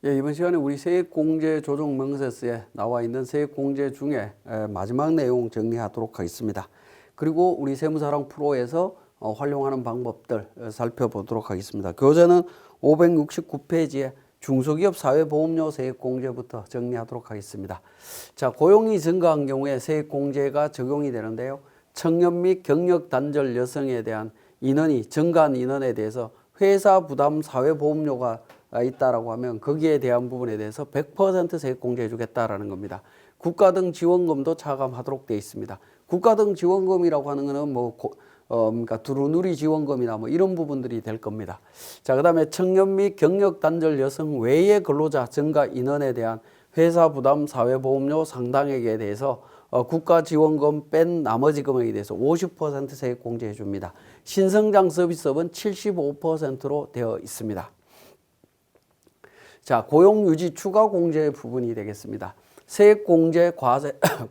예, 이번 시간에 우리 세액공제 조정 명세서에 나와 있는 세액공제 중에 마지막 내용 정리하도록 하겠습니다. 그리고 우리 세무사랑 프로에서 활용하는 방법들 살펴보도록 하겠습니다. 교재는 569페이지에 중소기업 사회보험료 세액공제부터 정리하도록 하겠습니다. 자, 고용이 증가한 경우에 세액공제가 적용이 되는데요. 청년 및 경력 단절 여성에 대한 인원이 증가한 인원에 대해서 회사 부담 사회보험료가 있다라고 하면 거기에 대한 부분에 대해서 100% 세액공제해 주겠다라는 겁니다. 국가 등 지원금도 차감하도록 되어 있습니다. 국가 등 지원금이라고 하는 것은 그러니까 두루누리 지원금이나 이런 부분들이 될 겁니다. 자, 그다음에 청년 및 경력 단절 여성 외의 근로자 증가 인원에 대한 회사 부담 사회보험료 상당액에 대해서 국가 지원금 뺀 나머지 금액에 대해서 50% 세액 공제해 줍니다. 신성장 서비스업은 75%로 되어 있습니다. 자, 고용유지 추가 공제 부분이 되겠습니다. 세액 공제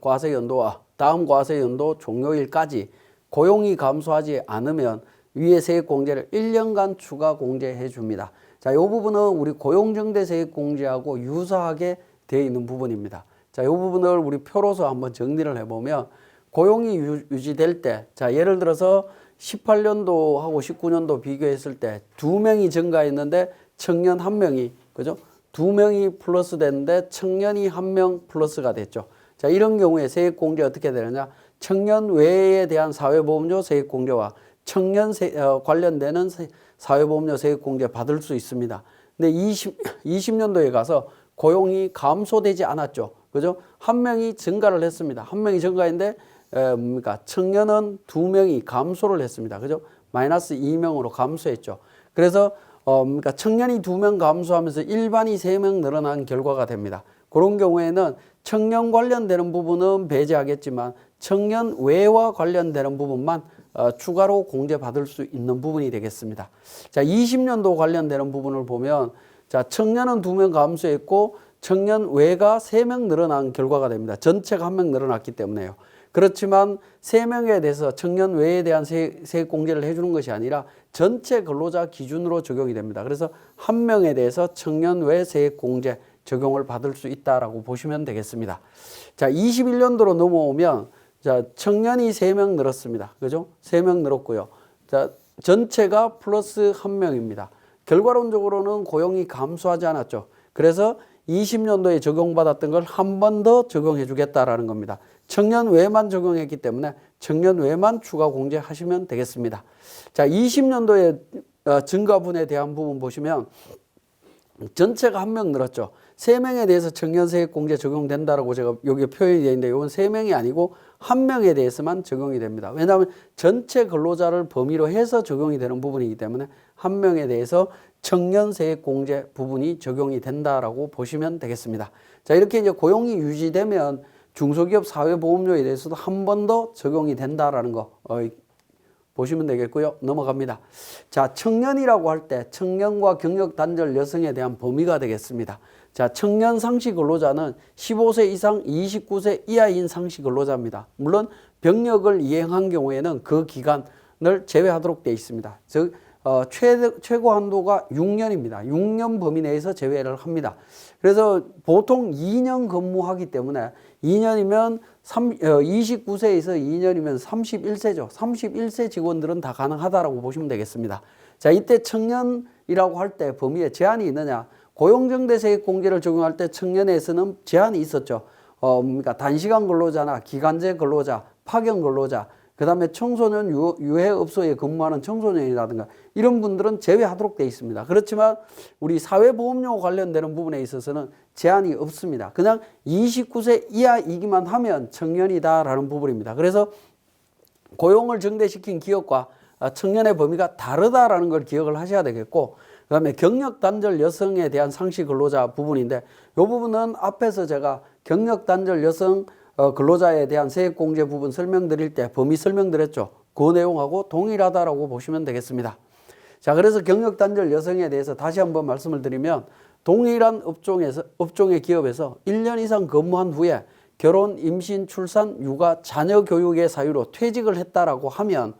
과세 연도와 다음 과세 연도 종료일까지 고용이 감소하지 않으면 위에 세액 공제를 1년간 추가 공제해 줍니다. 자, 이 부분은 우리 고용정대 세액 공제하고 유사하게 되어 있는 부분입니다. 자, 이 부분을 우리 표로서 한번 정리를 해보면 고용이 유지될 때, 자, 예를 들어서 18년도하고 19년도 비교했을 때 2명이 증가했는데 청년 1명이, 그죠? 2명이 플러스 됐는데 청년이 1명 플러스가 됐죠. 자, 이런 경우에 세액공제 어떻게 되느냐? 청년 외에 대한 사회보험료 세액공제와 청년 관련되는 사회보험료 세액공제 받을 수 있습니다. 근데 20년도에 가서 고용이 감소되지 않았죠. 그죠? 1명이 증가를 했습니다. 1명이 증가했는데, 청년은 2명이 감소를 했습니다. 그죠? 마이너스 2명으로 감소했죠. 그래서, 청년이 2명 감소하면서 일반이 3명 늘어난 결과가 됩니다. 그런 경우에는 청년 관련되는 부분은 배제하겠지만 청년 외와 관련되는 부분만 추가로 공제받을 수 있는 부분이 되겠습니다. 자, 20년도 관련되는 부분을 보면, 자, 청년은 2명 감소했고 청년 외가 3명 늘어난 결과가 됩니다. 전체가 1명 늘어났기 때문에요. 그렇지만 3명에 대해서 청년 외에 대한 세액 공제를 해주는 것이 아니라 전체 근로자 기준으로 적용이 됩니다. 그래서 1명에 대해서 청년 외 세액 공제 적용을 받을 수 있다라고 보시면 되겠습니다. 자, 21년도로 넘어오면, 자, 청년이 3명 늘었습니다. 그죠? 3명 늘었고요. 자, 전체가 플러스 1명입니다. 결과론적으로는 고용이 감소하지 않았죠. 그래서 20년도에 적용받았던 걸 한 번 더 적용해 주겠다라는 겁니다. 청년 외만 적용했기 때문에 청년 외만 추가 공제하시면 되겠습니다. 자, 20년도에 증가분에 대한 부분 보시면 전체가 1명 늘었죠. 3명에 대해서 청년세액 공제 적용된다라고 제가 여기 표현이 되어 있는데 이건 3명이 아니고 1명에 대해서만 적용이 됩니다. 왜냐하면 전체 근로자를 범위로 해서 적용이 되는 부분이기 때문에 1명에 대해서 청년세액 공제 부분이 적용이 된다라고 보시면 되겠습니다. 자, 이렇게 이제 고용이 유지되면 중소기업 사회보험료에 대해서도 한 번 더 적용이 된다라는 거 보시면 되겠고요. 넘어갑니다. 자, 청년이라고 할 때 청년과 경력 단절 여성에 대한 범위가 되겠습니다. 자, 청년 상시 근로자는 15세 이상 29세 이하인 상시 근로자입니다. 물론 병력을 이행한 경우에는 그 기간을 제외하도록 되어 있습니다. 즉 최고 한도가 6년입니다. 6년 범위 내에서 제외를 합니다. 그래서 보통 2년 근무하기 때문에 2년이면 29세에서 2년이면 31세죠. 31세 직원들은 다 가능하다라고 보시면 되겠습니다. 자, 이때 청년이라고 할 때 범위에 제한이 있느냐? 고용정대세액 공제를 적용할 때 청년에서는 제한이 있었죠. 단시간 근로자나 기간제 근로자, 파견 근로자, 그 다음에 청소년 유해업소에 근무하는 청소년이라든가 이런 분들은 제외하도록 되어 있습니다. 그렇지만 우리 사회보험료 관련되는 부분에 있어서는 제한이 없습니다. 그냥 29세 이하이기만 하면 청년이다라는 부분입니다. 그래서 고용을 정대시킨 기업과 청년의 범위가 다르다라는 걸 기억을 하셔야 되겠고, 그 다음에 경력 단절 여성에 대한 상시 근로자 부분인데 이 부분은 앞에서 제가 경력 단절 여성 근로자에 대한 세액공제 부분 설명드릴 때 범위 설명드렸죠. 그 내용하고 동일하다라고 보시면 되겠습니다. 자, 그래서 경력 단절 여성에 대해서 다시 한번 말씀을 드리면 동일한 업종의 기업에서 1년 이상 근무한 후에 결혼, 임신, 출산, 육아, 자녀 교육의 사유로 퇴직을 했다라고 하면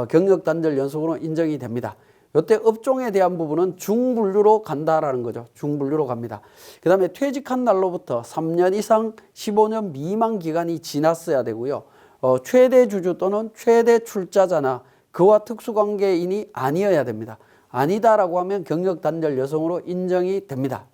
경력 단절 연속으로 인정이 됩니다. 이때 업종에 대한 부분은 중분류로 간다라는 거죠. 중분류로 갑니다. 그 다음에 퇴직한 날로부터 3년 이상 15년 미만 기간이 지났어야 되고요. 최대 주주 또는 최대 출자자나 그와 특수관계인이 아니어야 됩니다. 아니다라고 하면 경력 단절 여성으로 인정이 됩니다.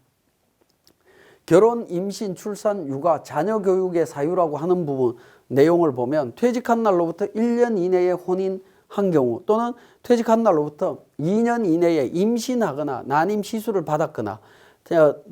결혼, 임신, 출산, 육아, 자녀 교육의 사유라고 하는 부분 내용을 보면 퇴직한 날로부터 1년 이내에 혼인한 경우 또는 퇴직한 날로부터 2년 이내에 임신하거나 난임 시술을 받았거나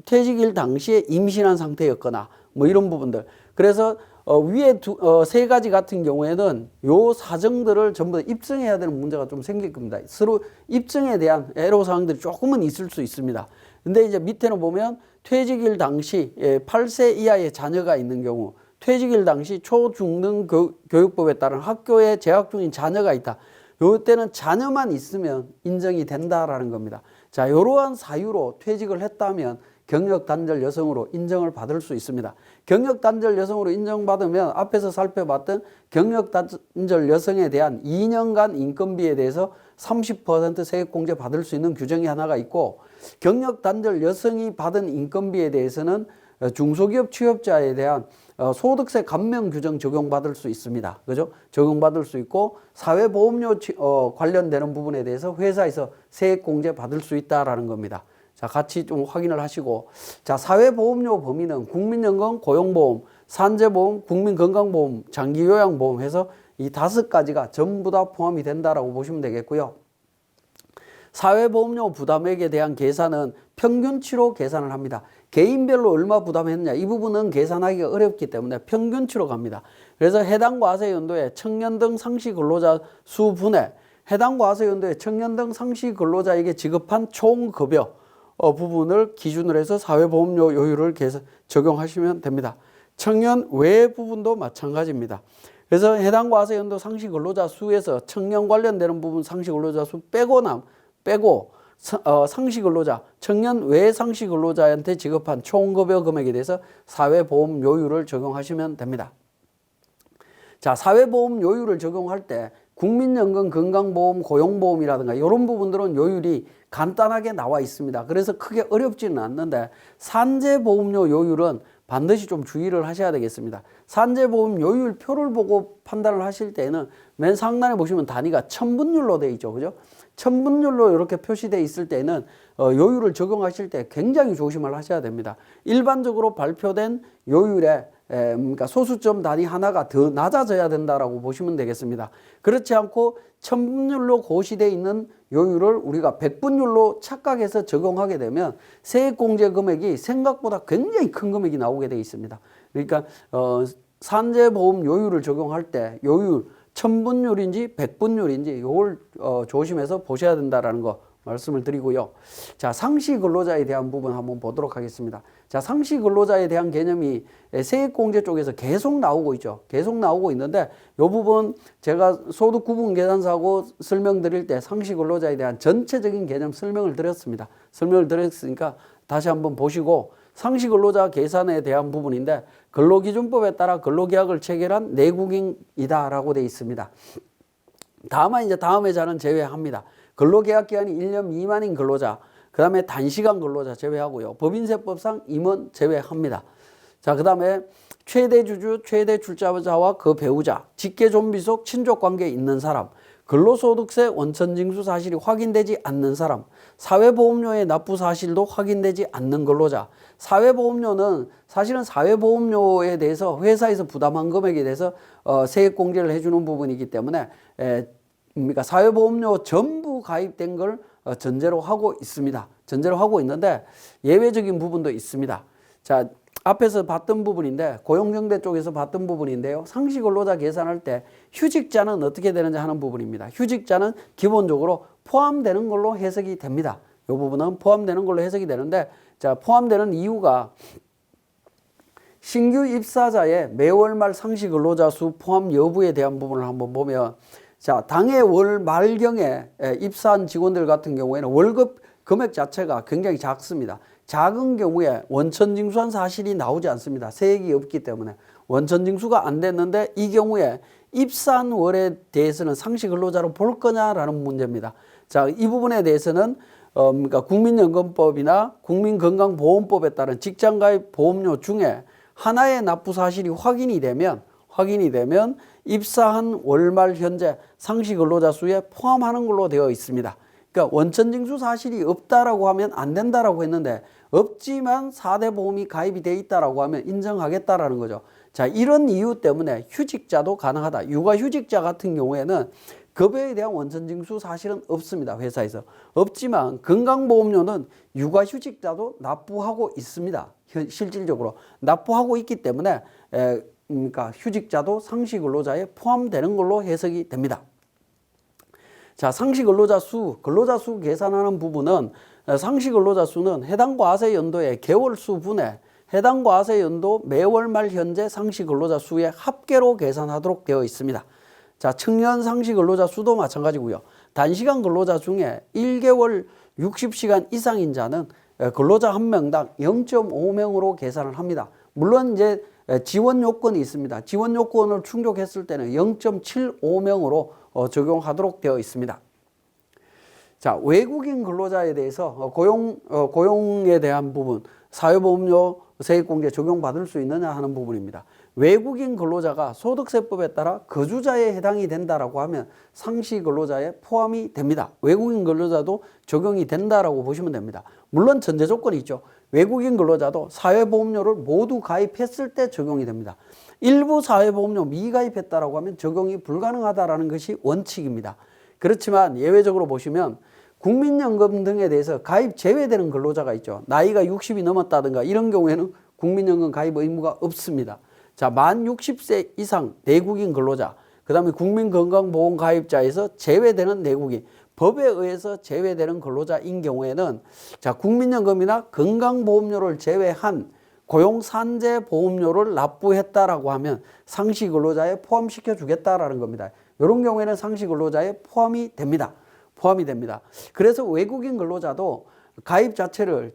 퇴직일 당시에 임신한 상태였거나 뭐 이런 부분들. 그래서 위에 세 가지 같은 경우에는 요 사정들을 전부 다 입증해야 되는 문제가 좀 생길 겁니다. 서로 입증에 대한 애로사항들이 조금은 있을 수 있습니다. 근데 이제 밑에는 보면 퇴직일 당시 8세 이하의 자녀가 있는 경우, 퇴직일 당시 초중등 교육법에 따른 학교에 재학 중인 자녀가 있다. 요때는 자녀만 있으면 인정이 된다라는 겁니다. 자, 이러한 사유로 퇴직을 했다면 경력 단절 여성으로 인정을 받을 수 있습니다. 경력 단절 여성으로 인정받으면 앞에서 살펴봤던 경력 단절 여성에 대한 2년간 인건비에 대해서 30% 세액공제 받을 수 있는 규정이 하나가 있고, 경력 단절 여성이 받은 인건비에 대해서는 중소기업 취업자에 대한 소득세 감면 규정 적용받을 수 있습니다. 그죠? 적용받을 수 있고, 사회보험료 관련되는 부분에 대해서 회사에서 세액공제 받을 수 있다라는 겁니다. 자, 같이 좀 확인을 하시고, 자, 사회보험료 범위는 국민연금, 고용보험, 산재보험, 국민건강보험, 장기요양보험 해서 이 5가지가 전부 다 포함이 된다라고 보시면 되겠고요. 사회보험료 부담액에 대한 계산은 평균치로 계산을 합니다. 개인별로 얼마 부담했느냐 이 부분은 계산하기가 어렵기 때문에 평균치로 갑니다. 그래서 해당 과세연도에 청년 등 상시 근로자 수분에 해당 과세연도에 청년 등 상시 근로자에게 지급한 총급여 부분을 기준으로 해서 사회보험료 요율을 적용하시면 됩니다. 청년 외 부분도 마찬가지입니다. 그래서 해당 과세연도 상시 근로자 수에서 청년 관련되는 부분 상시 근로자 수 빼고 상시 근로자, 청년 외 상시 근로자한테 지급한 총급여 금액에 대해서 사회보험 요율을 적용하시면 됩니다. 자, 사회보험 요율을 적용할 때 국민연금, 건강보험, 고용보험이라든가 이런 부분들은 요율이 간단하게 나와 있습니다. 그래서 크게 어렵지는 않는데 산재보험료 요율은 반드시 좀 주의를 하셔야 되겠습니다. 산재보험 요율표를 보고 판단을 하실 때는 맨 상단에 보시면 단위가 천분율로 되어 있죠. 그죠? 천분율로 이렇게 표시되어 있을 때는 요율을 적용하실 때 굉장히 조심을 하셔야 됩니다. 일반적으로 발표된 요율에 그러니까 소수점 단위 하나가 더 낮아져야 된다라고 보시면 되겠습니다. 그렇지 않고 천분율로 고시되어 있는 요율을 우리가 백분율로 착각해서 적용하게 되면 세액공제 금액이 생각보다 굉장히 큰 금액이 나오게 되어 있습니다. 그러니까 산재보험 요율을 적용할 때 요율 천분율인지 백분율인지 이걸 조심해서 보셔야 된다라는 거 말씀을 드리고요. 자, 상시 근로자에 대한 부분 한번 보도록 하겠습니다. 자, 상시 근로자에 대한 개념이 세액공제 쪽에서 계속 나오고 있죠. 계속 나오고 있는데 이 부분 제가 소득 구분 계산서하고 설명드릴 때 상시 근로자에 대한 전체적인 개념 설명을 드렸습니다. 설명을 드렸으니까 다시 한번 보시고, 상시 근로자 계산에 대한 부분인데 근로기준법에 따라 근로계약을 체결한 내국인이다라고 되어 있습니다. 다만 이제 다음 회자는 제외합니다. 근로계약 기간이 1년 미만인 근로자, 그 다음에 단시간 근로자 제외하고요. 법인세법상 임원 제외합니다. 자, 그 다음에 최대 주주, 최대 출자자와 그 배우자, 직계 좀비 속 친족관계에 있는 사람, 근로소득세 원천징수 사실이 확인되지 않는 사람, 사회보험료의 납부 사실도 확인되지 않는 근로자. 사회보험료는 사실은 사회보험료에 대해서 회사에서 부담한 금액에 대해서 세액공제를 해주는 부분이기 때문에 그러니까 사회보험료 전부 가입된 걸 전제로 하고 있습니다. 전제로 하고 있는데 예외적인 부분도 있습니다. 자, 앞에서 봤던 부분인데 고용정대 쪽에서 봤던 부분인데요. 상시 근로자 계산할 때 휴직자는 어떻게 되는지 하는 부분입니다. 휴직자는 기본적으로 포함되는 걸로 해석이 됩니다. 이 부분은 포함되는 걸로 해석이 되는데, 자, 포함되는 이유가 신규 입사자의 매월 말 상시 근로자 수 포함 여부에 대한 부분을 한번 보면, 자, 당해 월 말경에 입사한 직원들 같은 경우에는 월급 금액 자체가 굉장히 작습니다. 작은 경우에 원천징수한 사실이 나오지 않습니다. 세액이 없기 때문에 원천징수가 안 됐는데 이 경우에 입사한 월에 대해서는 상시 근로자로 볼 거냐라는 문제입니다. 자, 이 부분에 대해서는 그러니까 국민연금법이나 국민건강보험법에 따른 직장가입 보험료 중에 하나의 납부 사실이 확인이 되면 입사한 월말 현재 상시 근로자 수에 포함하는 걸로 되어 있습니다. 그러니까 원천징수 사실이 없다라고 하면 안 된다라고 했는데 없지만 4대 보험이 가입이 돼 있다라고 하면 인정하겠다라는 거죠. 자, 이런 이유 때문에 휴직자도 가능하다. 육아휴직자 같은 경우에는 급여에 대한 원천징수 사실은 없습니다. 회사에서. 없지만 건강보험료는 육아휴직자도 납부하고 있습니다. 실질적으로 납부하고 있기 때문에 그러니까 휴직자도 상시근로자에 포함되는 걸로 해석이 됩니다. 자, 상시근로자 수 계산하는 부분은 상시근로자 수는 해당 과세 연도의 개월수 분에 해당 과세 연도 매월 말 현재 상시근로자 수의 합계로 계산하도록 되어 있습니다. 자, 청년 상시근로자 수도 마찬가지고요. 단시간 근로자 중에 1개월 60시간 이상인 자는 근로자 한 명당 0.5명으로 계산을 합니다. 물론 이제 지원 요건이 있습니다. 지원 요건을 충족했을 때는 0.75명으로 적용하도록 되어 있습니다. 자, 외국인 근로자에 대해서 고용에 대한 부분, 사회보험료 세액공제 적용받을 수 있느냐 하는 부분입니다. 외국인 근로자가 소득세법에 따라 거주자에 해당이 된다라고 하면 상시 근로자에 포함이 됩니다. 외국인 근로자도 적용이 된다라고 보시면 됩니다. 물론 전제 조건이 있죠. 외국인 근로자도 사회보험료를 모두 가입했을 때 적용이 됩니다. 일부 사회보험료 미가입했다라고 하면 적용이 불가능하다라는 것이 원칙입니다. 그렇지만 예외적으로 보시면 국민연금 등에 대해서 가입 제외되는 근로자가 있죠. 나이가 60이 넘었다든가 이런 경우에는 국민연금 가입 의무가 없습니다. 자, 만 60세 이상 내국인 근로자, 그 다음에 국민건강보험 가입자에서 제외되는 내국인, 법에 의해서 제외되는 근로자인 경우에는 자, 국민연금이나 건강보험료를 제외한 고용산재보험료를 납부했다라고 하면 상시근로자에 포함시켜 주겠다라는 겁니다. 이런 경우에는 상시근로자에 포함이 됩니다. 그래서 외국인 근로자도 가입 자체를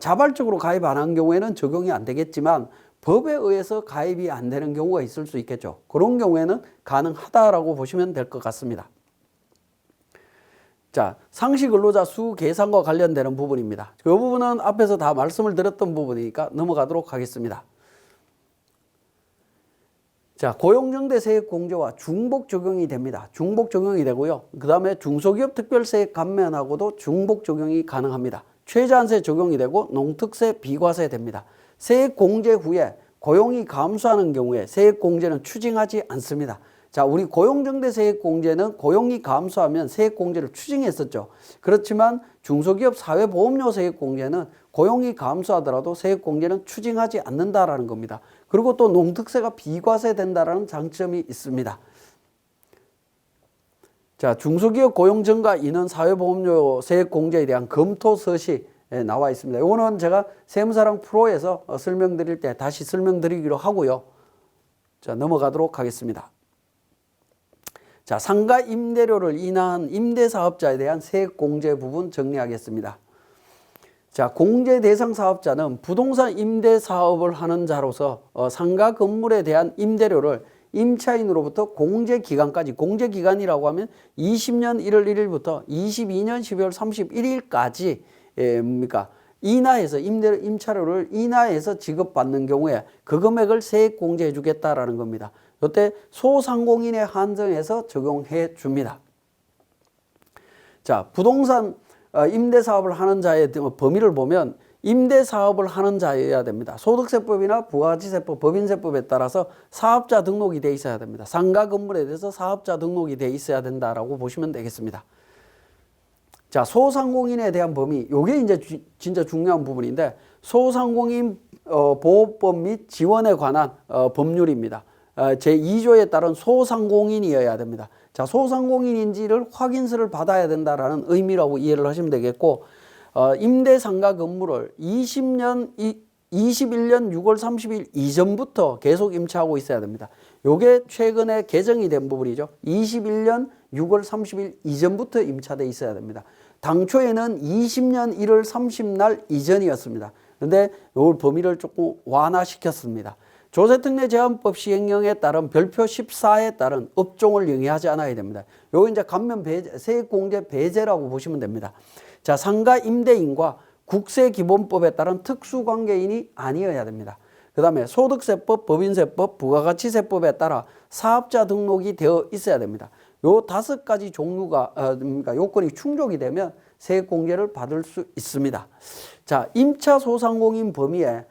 자발적으로 가입 안 한 경우에는 적용이 안 되겠지만 법에 의해서 가입이 안 되는 경우가 있을 수 있겠죠. 그런 경우에는 가능하다라고 보시면 될 것 같습니다. 자, 상시근로자 수 계산과 관련되는 부분입니다. 이 부분은 앞에서 다 말씀을 드렸던 부분이니까 넘어가도록 하겠습니다. 자, 고용정대 세액 공제와 중복 적용이 됩니다. 중복 적용이 되고요. 그 다음에 중소기업 특별세액 감면하고도 중복 적용이 가능합니다. 최저한세 적용이 되고 농특세 비과세 됩니다. 세액 공제 후에 고용이 감소하는 경우에 세액 공제는 추징하지 않습니다. 자, 우리 고용정대 세액 공제는 고용이 감소하면 세액 공제를 추징했었죠. 그렇지만 중소기업 사회보험료 세액 공제는 고용이 감소하더라도 세액 공제는 추징하지 않는다라는 겁니다. 그리고 또 농특세가 비과세 된다라는 장점이 있습니다. 자, 중소기업 고용 증가 인원 사회보험료 세액 공제에 대한 검토 서시 나와 있습니다. 이거는 제가 세무사랑 프로에서 설명드릴 때 다시 설명드리기로 하고요. 자, 넘어가도록 하겠습니다. 자, 상가 임대료를 인하한 임대사업자에 대한 세액 공제 부분 정리하겠습니다. 자, 공제 대상 사업자는 부동산 임대 사업을 하는 자로서 상가 건물에 대한 임대료를 임차인으로부터 공제 기간까지, 공제 기간이라고 하면 20년 1월 1일부터 22년 12월 31일까지 인하해서 임차료를 인하해서 지급받는 경우에 그 금액을 세액 공제해 주겠다라는 겁니다. 이때 소상공인에 한정해서 적용해 줍니다. 자, 부동산 임대사업을 하는 자의 범위를 보면 임대사업을 하는 자여야 됩니다. 소득세법이나 부가가치세법, 법인세법에 따라서 사업자 등록이 돼 있어야 됩니다. 상가 건물에 대해서 사업자 등록이 돼 있어야 된다라고 보시면 되겠습니다. 자, 소상공인에 대한 범위, 이게 이제 진짜 중요한 부분인데 소상공인 보호법 및 지원에 관한 법률입니다. 제2조에 따른 소상공인이어야 됩니다. 자, 소상공인인지를 확인서를 받아야 된다라는 의미라고 이해를 하시면 되겠고, 임대상가 건물을 21년 6월 30일 이전부터 계속 임차하고 있어야 됩니다. 요게 최근에 개정이 된 부분이죠. 21년 6월 30일 이전부터 임차돼 있어야 됩니다. 당초에는 20년 1월 30날 이전이었습니다. 근데 요 범위를 조금 완화시켰습니다. 조세특례 제한법 시행령에 따른 별표 14에 따른 업종을 영위하지 않아야 됩니다. 요거 이제 감면 배제, 세액공제 배제라고 보시면 됩니다. 자, 상가 임대인과 국세기본법에 따른 특수관계인이 아니어야 됩니다. 그 다음에 소득세법, 법인세법, 부가가치세법에 따라 사업자 등록이 되어 있어야 됩니다. 요 5가지 종류가 그러니까 요건이 충족이 되면 세액공제를 받을 수 있습니다. 자, 임차 소상공인 범위에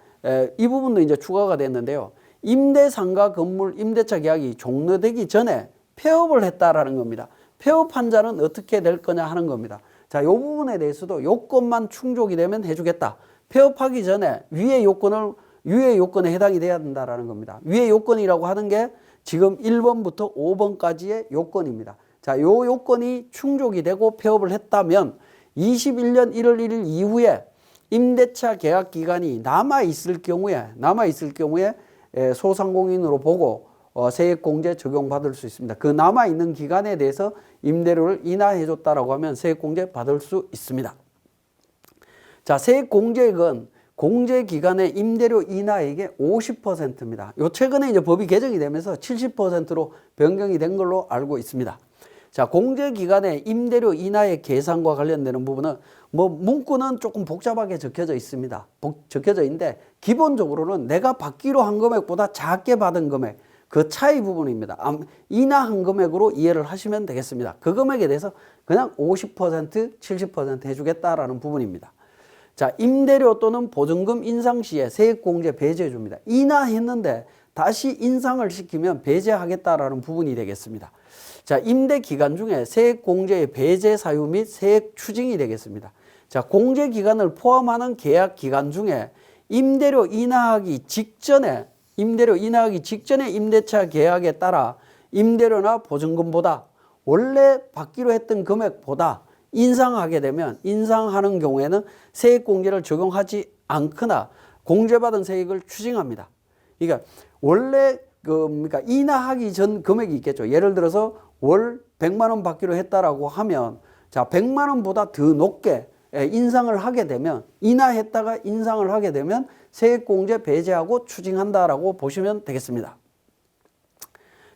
이 부분도 이제 추가가 됐는데요. 임대상가 건물 임대차 계약이 종료되기 전에 폐업을 했다라는 겁니다. 폐업한 자는 어떻게 될 거냐 하는 겁니다. 자, 이 부분에 대해서도 요건만 충족이 되면 해주겠다. 폐업하기 전에 위의 요건에 해당이 돼야 된다라는 겁니다. 위의 요건이라고 하는 게 지금 1번부터 5번까지의 요건입니다. 자, 요 요건이 충족이 되고 폐업을 했다면 21년 1월 1일 이후에 임대차 계약 기간이 남아있을 경우에 소상공인으로 보고 세액공제 적용받을 수 있습니다. 그 남아있는 기간에 대해서 임대료를 인하해줬다라고 하면 세액공제 받을 수 있습니다. 자, 세액공제액은 공제기간의 임대료 인하액의 50%입니다. 요 최근에 이제 법이 개정이 되면서 70%로 변경이 된 걸로 알고 있습니다. 자, 공제기간의 임대료 인하액 계산과 관련되는 부분은 문구는 조금 복잡하게 적혀져 있습니다. 적혀져 있는데 기본적으로는 내가 받기로 한 금액보다 작게 받은 금액, 그 차이 부분입니다. 인하한 금액으로 이해를 하시면 되겠습니다. 그 금액에 대해서 그냥 50%, 70% 해주겠다라는 부분입니다. 자, 임대료 또는 보증금 인상 시에 세액공제 배제해 줍니다. 인하했는데 다시 인상을 시키면 배제하겠다라는 부분이 되겠습니다. 자, 임대 기간 중에 세액공제의 배제 사유 및 세액 추징이 되겠습니다. 자, 공제 기간을 포함하는 계약 기간 중에 임대료 인하하기 직전에 임대차 계약에 따라 임대료나 보증금보다 원래 받기로 했던 금액보다 인상하는 경우에는 세액공제를 적용하지 않거나 공제받은 세액을 추징합니다. 그러니까 원래 그러니까 인하하기 전 금액이 있겠죠. 예를 들어서 월 100만 원 받기로 했다라고 하면 자, 100만 원보다 더 높게 인상을 하게 되면 인하했다가 인상을 하게 되면 세액공제 배제하고 추징한다라고 보시면 되겠습니다.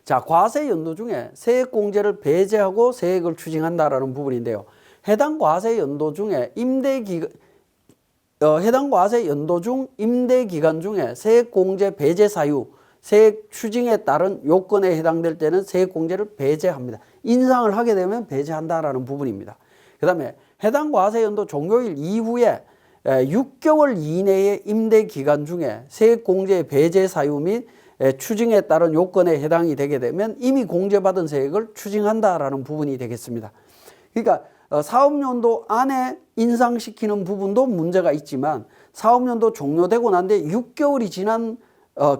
자, 과세 연도 중에 세액공제를 배제하고 세액을 추징한다라는 부분인데요. 해당 과세 연도 중 임대 기간 중에 세액공제 배제 사유, 세액 추징에 따른 요건에 해당될 때는 세액공제를 배제합니다. 인상을 하게 되면 배제한다라는 부분입니다. 그 다음에 해당 과세 연도 종료일 이후에 6개월 이내의 임대 기간 중에 세액공제 배제 사유 및 추징에 따른 요건에 해당이 되게 되면 이미 공제받은 세액을 추징한다라는 부분이 되겠습니다. 그러니까 사업연도 안에 인상시키는 부분도 문제가 있지만 사업연도 종료되고 난 뒤에 6개월이 지난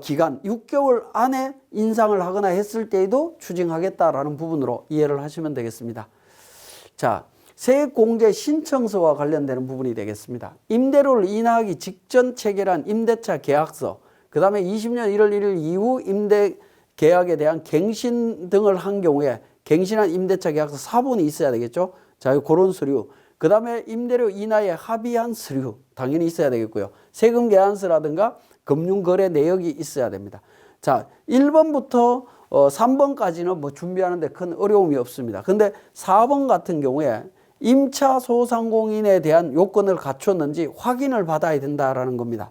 기간, 6개월 안에 인상을 하거나 했을 때에도 추징하겠다라는 부분으로 이해를 하시면 되겠습니다. 자, 세액공제 신청서와 관련되는 부분이 되겠습니다. 임대료를 인하하기 직전 체결한 임대차 계약서, 그 다음에 20년 1월 1일 이후 임대 계약에 대한 갱신 등을 한 경우에 갱신한 임대차 계약서 사본이 있어야 되겠죠. 자, 그런 서류. 그 다음에 임대료 인하에 합의한 서류 당연히 있어야 되겠고요. 세금 계산서라든가 금융거래 내역이 있어야 됩니다. 자, 1번부터 3번까지는 뭐 준비하는데 큰 어려움이 없습니다. 근데 4번 같은 경우에 임차 소상공인에 대한 요건을 갖췄는지 확인을 받아야 된다라는 겁니다.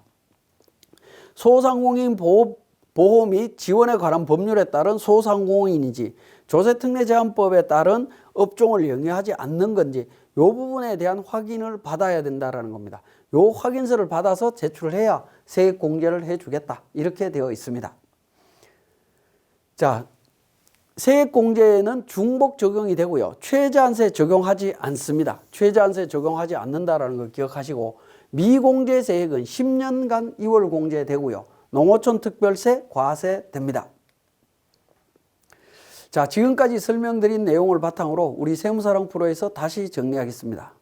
소상공인 보호 및 지원에 관한 법률에 따른 소상공인인지 조세특례 제한법에 따른 업종을 영위하지 않는 건지 이 부분에 대한 확인을 받아야 된다라는 겁니다. 이 확인서를 받아서 제출을 해야 세액공제를 해주겠다 이렇게 되어 있습니다. 자, 세액공제는 중복 적용이 되고요. 최저한세 적용하지 않습니다. 최저한세 적용하지 않는다라는 걸 기억하시고 미공제 세액은 10년간 2월 공제되고요. 농어촌 특별세 과세됩니다. 자, 지금까지 설명드린 내용을 바탕으로 우리 세무사랑 프로에서 다시 정리하겠습니다.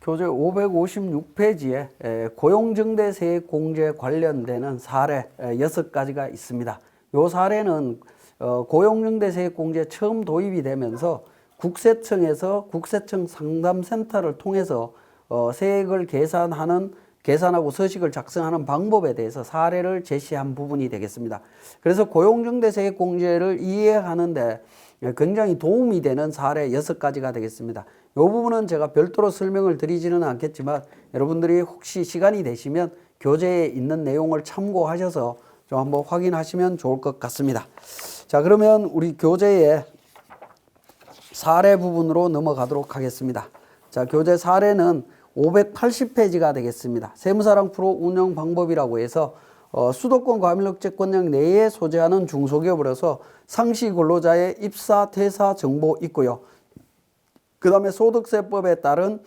교재 556페이지에 고용증대세액공제 관련되는 사례 6가지가 있습니다. 이 사례는 고용증대세액공제 처음 도입이 되면서 국세청에서 국세청 상담센터를 통해서 세액을 계산하는 계산하고 서식을 작성하는 방법에 대해서 사례를 제시한 부분이 되겠습니다. 그래서 고용정대 세액공제를 이해하는데 굉장히 도움이 되는 사례 6가지가 되겠습니다. 이 부분은 제가 별도로 설명을 드리지는 않겠지만 여러분들이 혹시 시간이 되시면 교재에 있는 내용을 참고하셔서 좀 한번 확인하시면 좋을 것 같습니다. 자, 그러면 우리 교재의 사례 부분으로 넘어가도록 하겠습니다. 자, 교재 사례는 580페이지가 되겠습니다. 세무사랑 프로 운영 방법이라고 해서 수도권 과밀억제권역 내에 소재하는 중소기업으로서 상시 근로자의 입사, 퇴사 정보 있고요. 그 다음에 소득세법에 따른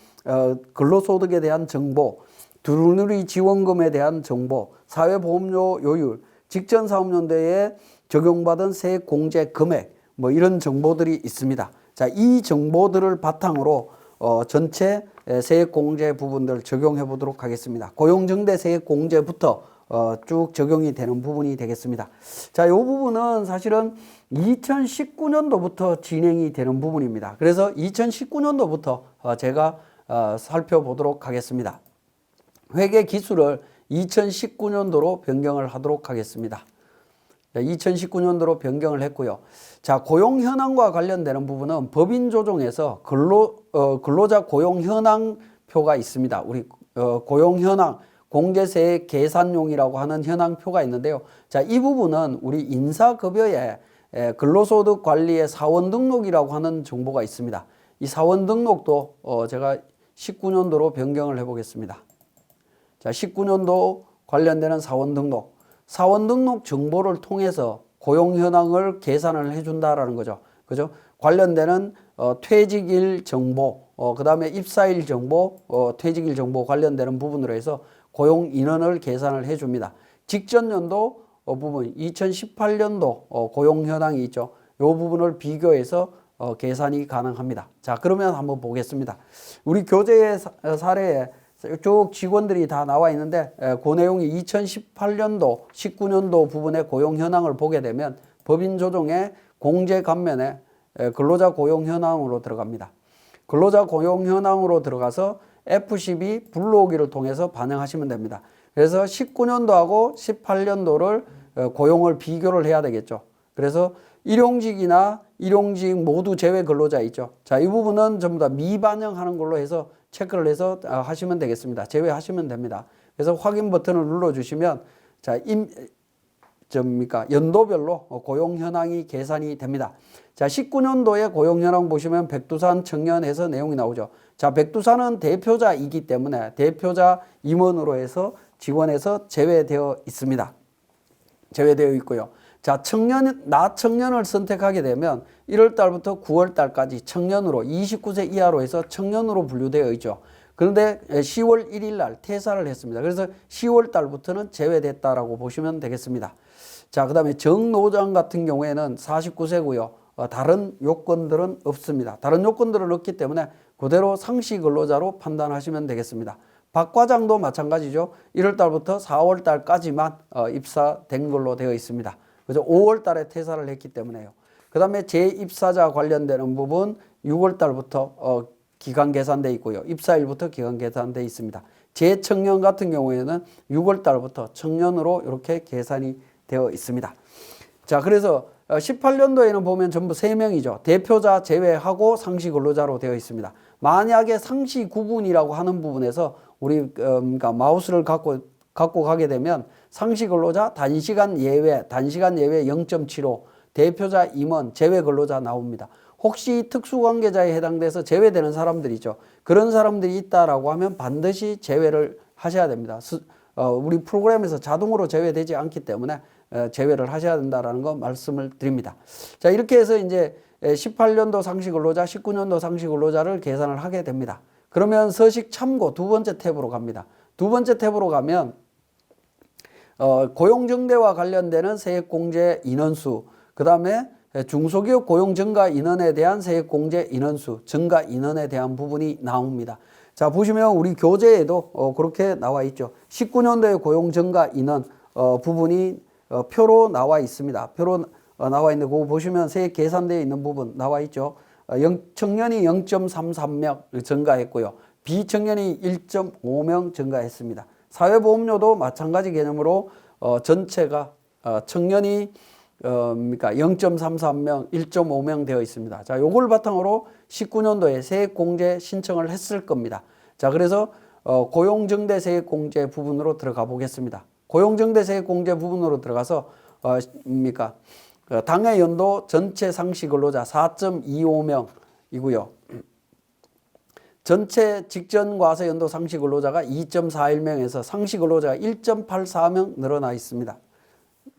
근로소득에 대한 정보, 두루누리 지원금에 대한 정보, 사회보험료 요율, 직전 사업연도에 적용받은 세액공제 금액, 뭐 이런 정보들이 있습니다. 자, 이 정보들을 바탕으로 전체 세액공제 부분들 적용해 보도록 하겠습니다. 고용정대 세액공제부터 쭉 적용이 되는 부분이 되겠습니다. 자, 이 부분은 사실은 2019년도부터 진행이 되는 부분입니다. 그래서 2019년도부터 제가 살펴보도록 하겠습니다. 회계 기술을 2019년도로 변경을 하도록 하겠습니다. 2019년도로 변경을 했고요. 자, 고용 현황과 관련되는 부분은 법인 조정에서 근로자 고용 현황표가 있습니다. 우리 고용 현황 공제세액 계산용이라고 하는 현황표가 있는데요. 자, 이 부분은 우리 인사급여에 근로소득 관리의 사원 등록이라고 하는 정보가 있습니다. 이 사원 등록도 제가 19년도로 변경을 해 보겠습니다. 자, 19년도 관련되는 사원 등록. 사원 등록 정보를 통해서 고용 현황을 계산을 해준다라는 거죠. 그죠? 관련되는 퇴직일 정보, 그 다음에 입사일 정보, 퇴직일 정보 관련되는 부분으로 해서 고용 인원을 계산을 해줍니다. 직전 연도 부분, 2018년도 고용 현황이 있죠. 이 부분을 비교해서 계산이 가능합니다. 자, 그러면 한번 보겠습니다. 우리 교재의 사례에 쭉 직원들이 다 나와 있는데 그 내용이 2018년도, 19년도 부분의 고용 현황을 보게 되면 법인 조정의 공제 감면에 근로자 고용 현황으로 들어갑니다. 근로자 고용 현황으로 들어가서 F12 불러오기를 통해서 반영하시면 됩니다. 그래서 19년도하고 18년도를 고용을 비교를 해야 되겠죠. 그래서 일용직이나 일용직 모두 제외 근로자 있죠. 자, 이 부분은 전부 다 미반영하는 걸로 해서 체크를 해서 하시면 되겠습니다. 제외하시면 됩니다. 그래서 확인 버튼을 눌러주시면 자, 연도별로 고용 현황이 계산이 됩니다. 자, 19년도에 고용 현황 보시면 백두산 청년에서 내용이 나오죠. 자, 백두산은 대표자이기 때문에 대표자 임원으로 해서 지원에서 제외되어 있습니다. 제외되어 있고요. 자, 청년을 선택하게 되면 1월 달부터 9월 달까지 청년으로 29세 이하로 해서 청년으로 분류되어 있죠. 그런데 10월 1일 날 퇴사를 했습니다. 그래서 10월 달부터는 제외됐다라고 보시면 되겠습니다. 자, 그 다음에 정노장 같은 경우에는 49세고요. 다른 요건들은 없습니다. 다른 요건들은 없기 때문에 그대로 상시 근로자로 판단하시면 되겠습니다. 박 과장도 마찬가지죠. 1월 달부터 4월 달까지만 입사된 걸로 되어 있습니다. 그래서 5월 달에 퇴사를 했기 때문에요. 그 다음에 재입사자 관련되는 부분 6월 달부터 기간 계산되어 있고요. 입사일부터 기간 계산되어 있습니다. 재청년 같은 경우에는 6월 달부터 청년으로 이렇게 계산이 되어 있습니다. 자, 그래서 18년도에는 보면 전부 3명이죠. 대표자 제외하고 상시 근로자로 되어 있습니다. 만약에 상시 구분이라고 하는 부분에서 우리 그러니까 마우스를 갖고 가게 되면 상시 근로자 단시간 예외 0.75 대표자 임원 제외 근로자 나옵니다. 혹시 특수관계자에 해당돼서 제외되는 사람들이죠. 그런 사람들이 있다라고 하면 반드시 제외를 하셔야 됩니다. 우리 프로그램에서 자동으로 제외되지 않기 때문에 제외를 하셔야 된다라는 거 말씀을 드립니다. 자, 이렇게 해서 이제 18년도 상시 근로자, 19년도 상시 근로자를 계산을 하게 됩니다. 그러면 서식 참고 두 번째 탭으로 갑니다. 두 번째 탭으로 가면 고용정대와 관련되는 세액공제 인원수, 그 다음에 중소기업 고용증가 인원에 대한 세액공제 인원수, 증가 인원에 대한 부분이 나옵니다. 자, 보시면 우리 교재에도 그렇게 나와 있죠. 19년도에 고용증가 인원 부분이 표로 나와 있습니다. 표로 나와 있는데 그거 보시면 세액 계산되어 있는 부분 나와 있죠. 청년이 0.33명 증가했고요. 비청년이 1.5명 증가했습니다. 사회보험료도 마찬가지 개념으로 전체가 청년이 0.33명, 1.5명 되어 있습니다. 자, 요걸 바탕으로 19년도에 세액공제 신청을 했을 겁니다. 자, 그래서 고용정대 세액공제 부분으로 들어가 보겠습니다. 고용정대 세액공제 부분으로 들어가서 당해 연도 전체 상시 근로자 4.25명이고요. 전체 직전 과세 연도 상시 근로자가 2.41명에서 상시 근로자가 1.84명 늘어나 있습니다.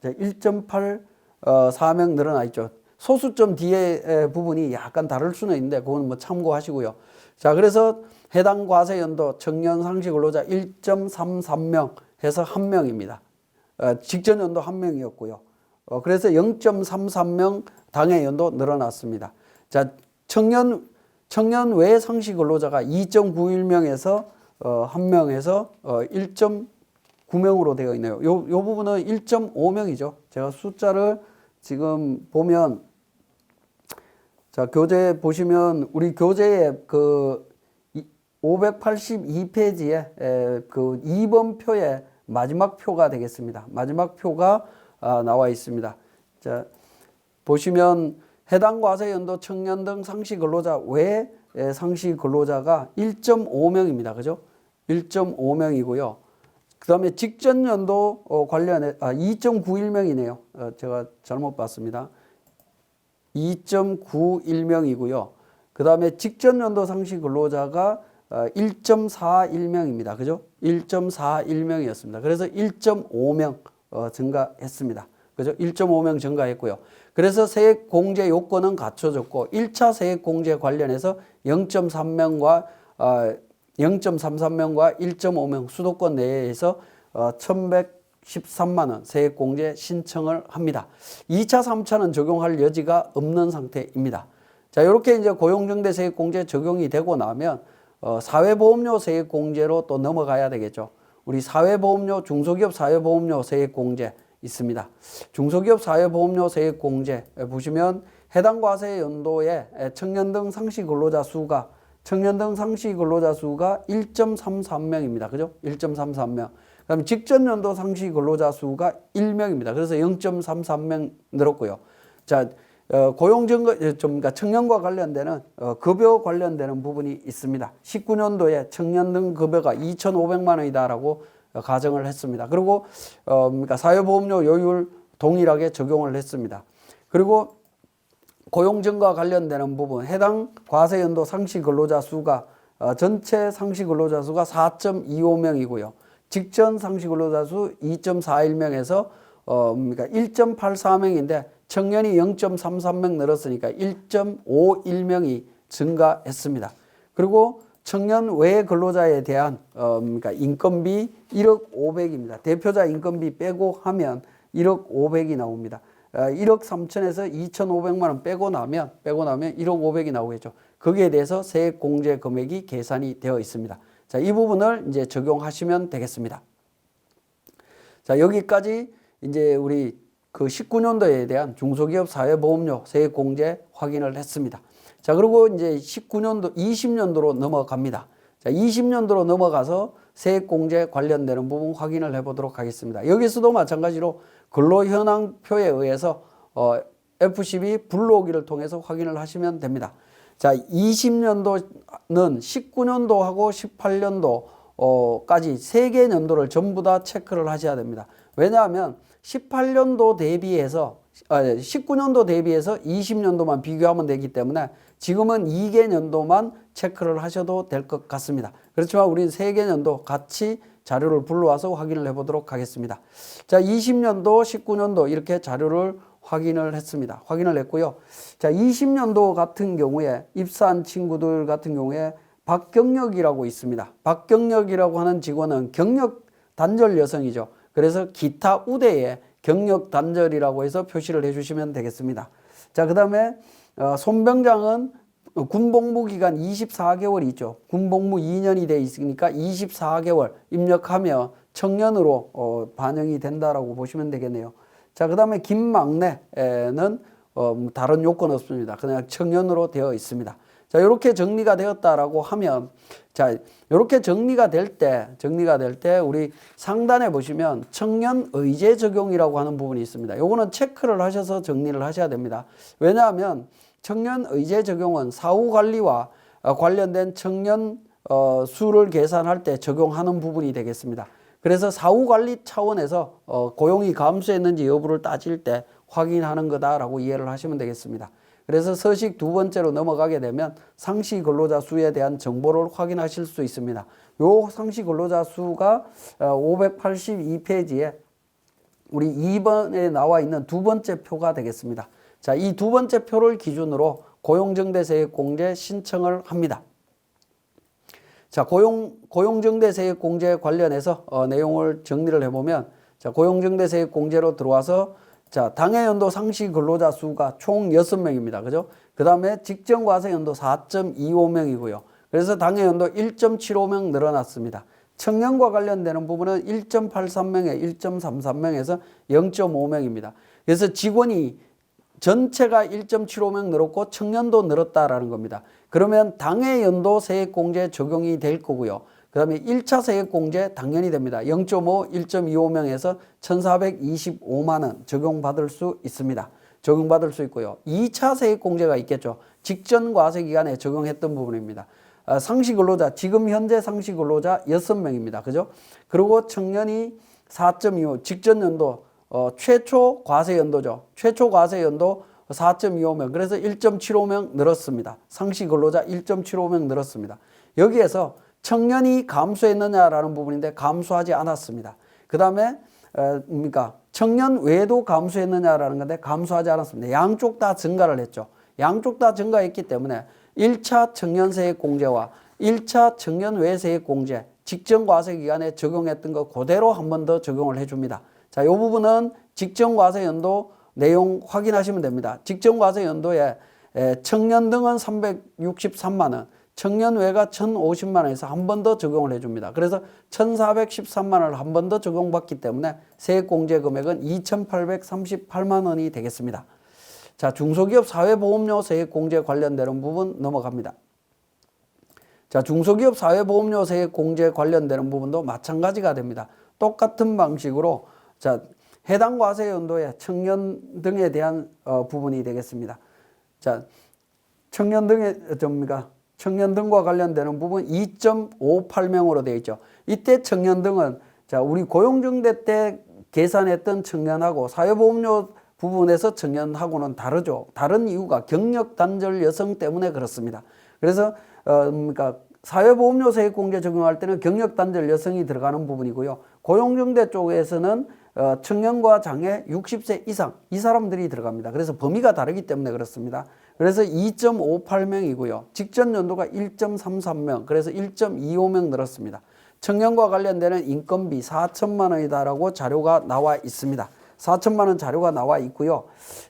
1.84명 늘어나 있죠. 소수점 뒤에 부분이 약간 다를 수는 있는데 그건 뭐 참고하시고요. 자, 그래서 해당 과세 연도 청년 상시 근로자 1.33명 해서 1명입니다. 직전 연도 1명이었고요. 그래서 0.33명 당해 연도 늘어났습니다. 자, 청년 외 상시 근로자가 2.91명에서 1명에서 1.9명으로 되어 있네요. 요 부분은 1.5명이죠. 제가 숫자를 지금 보면, 자, 교재 보시면 우리 교재에 그 582페이지에 그 2번 표에 마지막 표가 되겠습니다. 마지막 표가 나와 있습니다. 자, 보시면 해당 과세 연도 청년 등 상시 근로자 외 상시 근로자가 1.5명입니다. 그죠? 1.5명이고요. 그 다음에 직전 연도 관련해 2.91명이네요. 제가 잘못 봤습니다. 2.91명이고요. 그 다음에 직전 연도 상시 근로자가 1.41명입니다. 그죠? 1.41명이었습니다. 그래서 1.5명 증가했습니다. 그죠? 1.5명 증가했고요. 그래서 세액 공제 요건은 갖춰졌고 1차 세액 공제 관련해서 0.3명과 0.33명과 1.5명 수도권 내에서 1,113만 원 세액 공제 신청을 합니다. 2차, 3차는 적용할 여지가 없는 상태입니다. 자, 이렇게 이제 고용정대 세액 공제 적용이 되고 나면 사회보험료 세액 공제로 또 넘어가야 되겠죠. 우리 사회보험료, 중소기업 사회보험료 세액 공제 있습니다. 중소기업 사회보험료 세액 공제 보시면 해당 과세 연도에 청년 등 상시 근로자 수가 1.33명입니다. 그죠? 1.33명. 그다음에 직전 연도 상시 근로자 수가 1명입니다. 그래서 0.33명 늘었고요. 자, 그러니까 청년과 관련되는 급여 관련되는 부분이 있습니다. 19년도에 청년 등 급여가 2,500만 원이다라고 가정을 했습니다. 그리고 그러니까 사회보험료 요율 동일하게 적용을 했습니다. 그리고 고용증과 관련되는 부분, 해당 과세연도 상시 근로자 수가 전체 상시 근로자 수가 4.25명이고요. 직전 상시 근로자 수 2.41명에서 그러니까 1.84명인데 청년이 0.33명 늘었으니까 1.51명이 증가했습니다. 그리고 청년 외 근로자에 대한 그러니까 인건비 1억 500입니다. 대표자 인건비 빼고 하면 1억 500이 나옵니다. 1억 3천에서 2,500만 원 빼고 나면 1억 500이 나오겠죠. 거기에 대해서 세액 공제 금액이 계산이 되어 있습니다. 자, 이 부분을 이제 적용하시면 되겠습니다. 자, 여기까지 이제 우리 그 19년도에 대한 중소기업 사회보험료 세액 공제 확인을 했습니다. 자, 그리고 이제 19년도, 20년도로 넘어갑니다. 자, 20년도로 넘어가서 세액 공제 관련되는 부분 확인을 해보도록 하겠습니다. 여기서도 마찬가지로 근로현황표에 의해서 F12 불러오기를 통해서 확인을 하시면 됩니다. 자, 20년도는 19년도하고 18년도까지 3개 년도를 전부 다 체크를 하셔야 됩니다. 왜냐하면 18년도 대비해서 19년도 대비해서 20년도만 비교하면 되기 때문에 지금은 2개 년도만 체크를 하셔도 될 것 같습니다. 그렇지만 우리는 3개 년도 같이 자료를 불러와서 확인을 해보도록 하겠습니다. 자, 20년도, 19년도 이렇게 자료를 확인을 했습니다. 확인을 했고요. 자, 20년도 같은 경우에 입사한 친구들 같은 경우에 박경력이라고 있습니다. 박경력이라고 하는 직원은 경력 단절 여성이죠. 그래서 기타 우대에 경력 단절이라고 해서 표시를 해주시면 되겠습니다. 자, 그 다음에 손병장은 군복무 기간 24개월이 있죠. 군복무 2년이 돼 있으니까 24개월 입력하면 청년으로 반영이 된다라고 보시면 되겠네요. 자, 그 다음에 김막내는 다른 요건 없습니다. 그냥 청년으로 되어 있습니다. 자, 이렇게 정리가 되었다라고 하면, 자, 이렇게 정리가 될 때 우리 상단에 보시면 청년 의제 적용이라고 하는 부분이 있습니다. 요거는 체크를 하셔서 정리를 하셔야 됩니다. 왜냐하면 청년 의제 적용은 사후 관리와 관련된 청년 수를 계산할 때 적용하는 부분이 되겠습니다. 그래서 사후 관리 차원에서 고용이 감소했는지 여부를 따질 때 확인하는 거다라고 이해를 하시면 되겠습니다. 그래서 서식 두 번째로 넘어가게 되면 상시 근로자 수에 대한 정보를 확인하실 수 있습니다. 요 상시 근로자 수가 582페이지에 우리 2번에 나와 있는 두 번째 표가 되겠습니다. 자, 이 두 번째 표를 기준으로 고용정대세액공제 신청을 합니다. 자, 고용정대세액공제 관련해서 내용을 정리를 해보면, 자, 고용정대세액공제로 들어와서, 자, 당해연도 상시 근로자 수가 총 6명입니다. 그죠? 그 다음에 직전과세연도 4.25명이고요. 그래서 당해연도 1.75명 늘어났습니다. 청년과 관련되는 부분은 1.83명에 1.33명에서 0.5명입니다. 그래서 직원이 전체가 1.75명 늘었고 청년도 늘었다라는 겁니다. 그러면 당해연도 세액공제 적용이 될 거고요. 그 다음에 1차 세액공제 당연히 됩니다. 0.5, 1.25명에서 1,425만 원 적용받을 수 있습니다. 적용받을 수 있고요. 2차 세액공제가 있겠죠. 직전 과세 기간에 적용했던 부분입니다. 상시근로자, 지금 현재 상시근로자 6명입니다. 그죠? 그리고 청년이 4.25, 직전 연도, 최초 과세 연도죠. 최초 과세 연도 4.25명, 그래서 1.75명 늘었습니다. 상시 근로자 1.75명 늘었습니다. 여기에서 청년이 감소했느냐라는 부분인데 감소하지 않았습니다. 그 다음에 청년 외에도 감소했느냐라는 건데 감소하지 않았습니다. 양쪽 다 증가를 했죠. 양쪽 다 증가했기 때문에 1차 청년세액공제와 1차 청년 외세액공제 직전 과세 기간에 적용했던 거 그대로 한 번 더 적용을 해줍니다. 자, 이 부분은 직전 과세 연도 내용 확인하시면 됩니다. 직전 과세 연도에 청년 등은 363만 원, 청년 외가 1,050만 원에서 한 번 더 적용을 해줍니다. 그래서 1,413만 원을 한 번 더 적용받기 때문에 세액공제 금액은 2,838만 원이 되겠습니다. 자, 중소기업 사회보험료 세액공제 관련되는 부분 넘어갑니다. 자, 중소기업 사회보험료 세액공제 관련되는 부분도 마찬가지가 됩니다. 똑같은 방식으로, 자, 해당 과세 연도에 청년 등에 대한 부분이 되겠습니다. 자, 청년 등과 관련되는 부분 2.58명으로 되어 있죠. 이때 청년 등은, 자, 우리 고용정대 때 계산했던 청년하고 사회보험료 부분에서 청년하고는 다르죠. 다른 이유가 경력 단절 여성 때문에 그렇습니다. 그래서 사회보험료 세액공제 적용할 때는 경력 단절 여성이 들어가는 부분이고요. 고용정대 쪽에서는 청년과 장애 60세 이상 이 사람들이 들어갑니다. 그래서 범위가 다르기 때문에 그렇습니다. 그래서 2.58명이고요. 직전 연도가 1.33명, 그래서 1.25명 늘었습니다. 청년과 관련되는 인건비 4천만 원이다라고 자료가 나와 있습니다. 4천만 원 자료가 나와 있고요.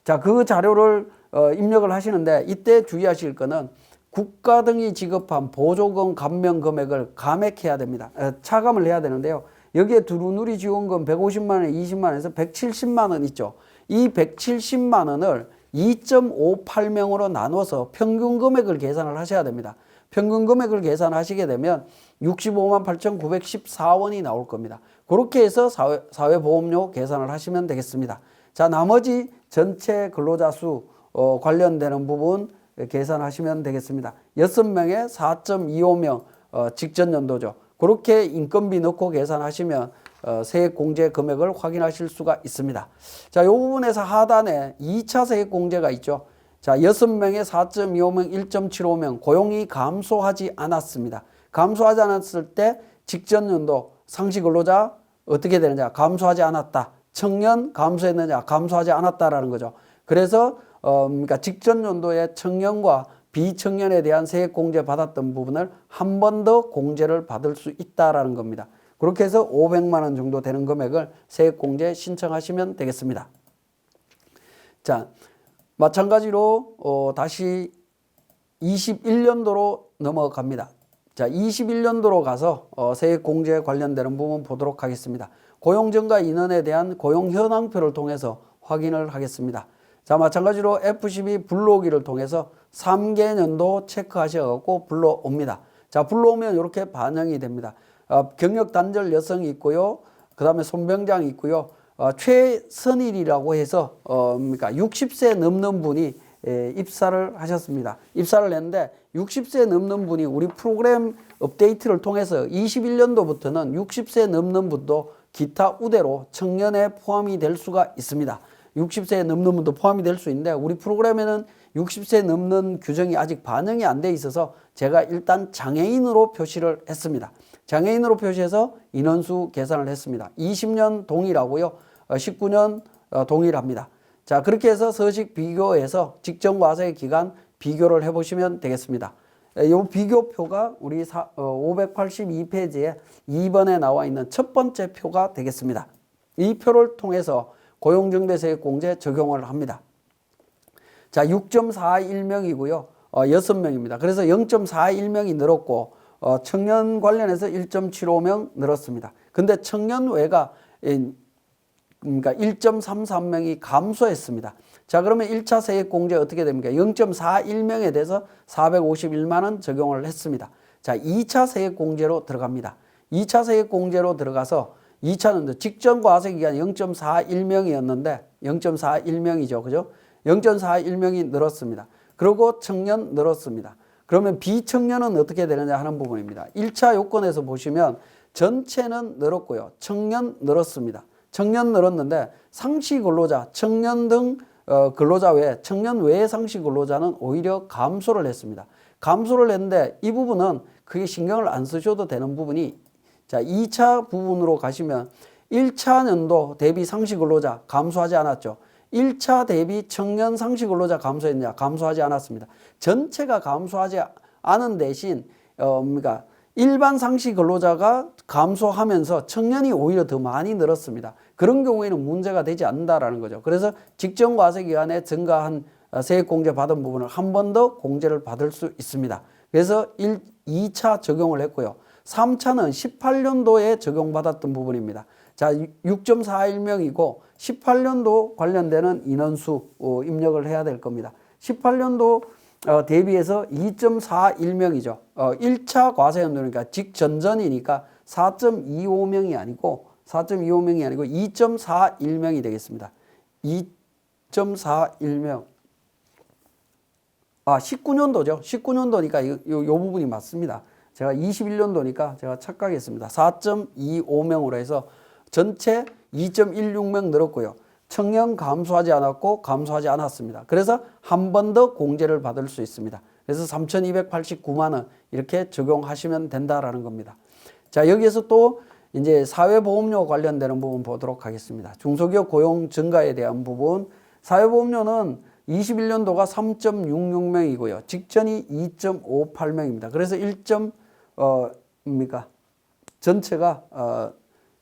자, 그 자료를 입력을 하시는데 이때 주의하실 거는 국가 등이 지급한 보조금 감면 금액을 감액해야 됩니다. 차감을 해야 되는데요. 여기에 두루누리 지원금 150만 원, 20만 원에서 170만 원 있죠. 이 170만 원을 2.58명으로 나눠서 평균 금액을 계산을 하셔야 됩니다. 평균 금액을 계산하시게 되면 65만 8,914원이 나올 겁니다. 그렇게 해서 사회보험료 계산을 하시면 되겠습니다. 자, 나머지 전체 근로자 수 관련되는 부분 계산하시면 되겠습니다. 6명에 4.25명 직전 연도죠. 그렇게 인건비 넣고 계산하시면 세액공제 금액을 확인하실 수가 있습니다. 자, 이 부분에서 하단에 2차 세액공제가 있죠. 자, 6명에 4.25명, 1.75명 고용이 감소하지 않았습니다. 감소하지 않았을 때 직전 연도 상시 근로자 어떻게 되느냐? 감소하지 않았다. 청년 감소했느냐? 감소하지 않았다라는 거죠. 그래서 직전 연도에 청년과 비청년에 대한 세액공제 받았던 부분을 한 번 더 공제를 받을 수 있다라는 겁니다. 그렇게 해서 500만 원 정도 되는 금액을 세액공제 신청하시면 되겠습니다. 자, 마찬가지로 다시 21년도로 넘어갑니다. 자, 21년도로 가서 세액공제 관련되는 부분 보도록 하겠습니다. 고용증가 인원에 대한 고용 현황표를 통해서 확인을 하겠습니다. 자, 마찬가지로 F12 불러오기를 통해서 3개년도 체크하셔갖고 불러옵니다. 자, 불러오면 이렇게 반영이 됩니다. 경력 단절 여성이 있고요. 그 다음에 손병장이 있고요. 최선일이라고 해서, 60세 넘는 분이 입사를 하셨습니다. 입사를 했는데 60세 넘는 분이 우리 프로그램 업데이트를 통해서 21년도부터는 60세 넘는 분도 기타 우대로 청년에 포함이 될 수가 있습니다. 60세 넘는 분도 포함이 될 수 있는데 우리 프로그램에는 60세 넘는 규정이 아직 반영이 안 돼 있어서 제가 일단 장애인으로 표시를 했습니다. 장애인으로 표시해서 인원수 계산을 했습니다. 20년 동일하고요. 19년 동일합니다. 자, 그렇게 해서 서식 비교해서 직전 과세 기간 비교를 해보시면 되겠습니다. 이 비교표가 우리 582페이지에 2번에 나와 있는 첫 번째 표가 되겠습니다. 이 표를 통해서 고용정대세액공제 적용을 합니다. 자, 6.41명이고요. 6명입니다. 그래서 0.41명이 늘었고 청년 관련해서 1.75명 늘었습니다. 근데 청년 외가 그러니까 1.33명이 감소했습니다. 자, 그러면 1차 세액공제 어떻게 됩니까? 0.41명에 대해서 451만 원 적용을 했습니다. 자, 2차 세액공제로 들어갑니다. 2차 세액공제로 들어가서 2차는 직전 과세기간이 0.41명이었는데 0.41명이죠. 그죠? 0.41명이 늘었습니다. 그리고 청년 늘었습니다. 그러면 비청년은 어떻게 되느냐 하는 부분입니다. 1차 요건에서 보시면 전체는 늘었고요. 청년 늘었습니다. 청년 늘었는데 상시 근로자, 청년 등 근로자 외에 청년 외의 상시 근로자는 오히려 감소를 했습니다. 감소를 했는데 이 부분은 크게 신경을 안 쓰셔도 되는 부분이 자, 2차 부분으로 가시면 1차 년도 대비 상시 근로자 감소하지 않았죠. 1차 대비 청년 상시 근로자 감소했냐? 감소하지 않았습니다. 전체가 감소하지 않은 대신 일반 상시 근로자가 감소하면서 청년이 오히려 더 많이 늘었습니다. 그런 경우에는 문제가 되지 않는다라는 거죠. 그래서 직전 과세 기간에 증가한 세액공제 받은 부분을 한 번 더 공제를 받을 수 있습니다. 그래서 2차 적용을 했고요. 3차는 18년도에 적용받았던 부분입니다. 자, 6.41명이고 18년도 관련되는 인원수 입력을 해야 될 겁니다. 18년도 대비해서 2.41명이죠. 1차 과세연도니까 직전전이니까 4.25명이 아니고 2.41명이 되겠습니다. 2.41명. 19년도죠. 19년도니까 이 부분이 맞습니다. 제가 21년도니까 제가 착각했습니다. 4.25명으로 해서 전체 2.16명 늘었고요. 청년 감소하지 않았고 감소하지 않았습니다. 그래서 한 번 더 공제를 받을 수 있습니다. 그래서 3,289만 원 이렇게 적용하시면 된다라는 겁니다. 자, 여기에서 또 이제 사회보험료 관련되는 부분 보도록 하겠습니다. 중소기업 고용 증가에 대한 부분, 사회보험료는 21년도가 3.66명이고요. 직전이 2.58명입니다. 그래서 전체가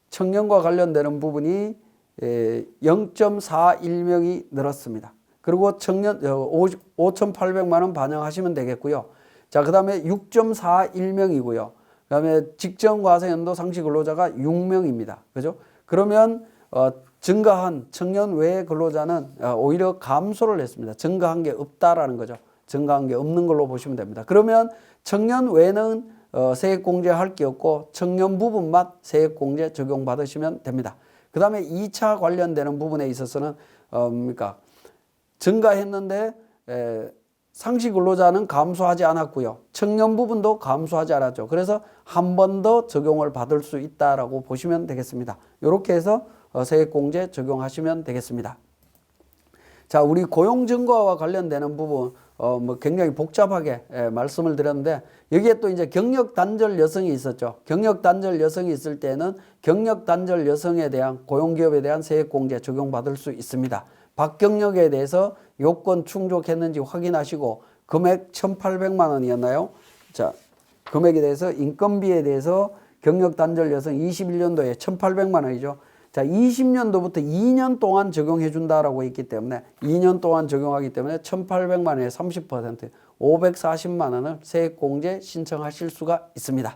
청년과 관련되는 부분이 0.41명이 늘었습니다. 그리고 청년 5,800만 원 반영하시면 되겠고요. 자, 그 다음에 6.41명이고요. 그 다음에 직전 과세연도 상시 근로자가 6명입니다. 그죠? 그러면 증가한 청년 외의 근로자는 오히려 감소를 했습니다. 증가한 게 없다라는 거죠. 증가한 게 없는 걸로 보시면 됩니다. 그러면 청년 외는 세액공제 할 게 없고 청년 부분만 세액공제 적용받으시면 됩니다. 그 다음에 2차 관련되는 부분에 있어서는 증가했는데 상시 근로자는 감소하지 않았고요. 청년 부분도 감소하지 않았죠. 그래서 한 번 더 적용을 받을 수 있다라고 보시면 되겠습니다. 이렇게 해서 세액공제 적용하시면 되겠습니다. 자, 우리 고용증거와 관련되는 부분 굉장히 복잡하게 말씀을 드렸는데 여기에 또 이제 경력 단절 여성이 있었죠. 경력 단절 여성이 있을 때는 경력 단절 여성에 대한 고용기업에 대한 세액공제 적용받을 수 있습니다. 박경력에 대해서 요건 충족했는지 확인하시고 금액 1,800만 원이었나요? 자, 금액에 대해서 인건비에 대해서 경력 단절 여성 21년도에 1,800만 원이죠. 자, 20년도부터 2년 동안 적용해 준다라고 했기 때문에 2년 동안 적용하기 때문에 1,800만 원의 30% 540만 원을 세액공제 신청하실 수가 있습니다.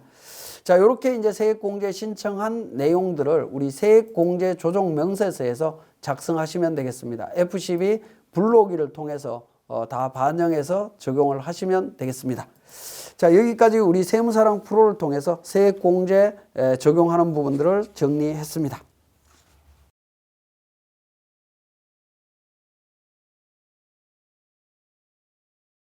자, 이렇게 이제 세액공제 신청한 내용들을 우리 세액공제 조정 명세서에서 작성하시면 되겠습니다. FCB 불러오기를 통해서 다 반영해서 적용을 하시면 되겠습니다. 자, 여기까지 우리 세무사랑 프로를 통해서 세액공제 적용하는 부분들을 정리했습니다.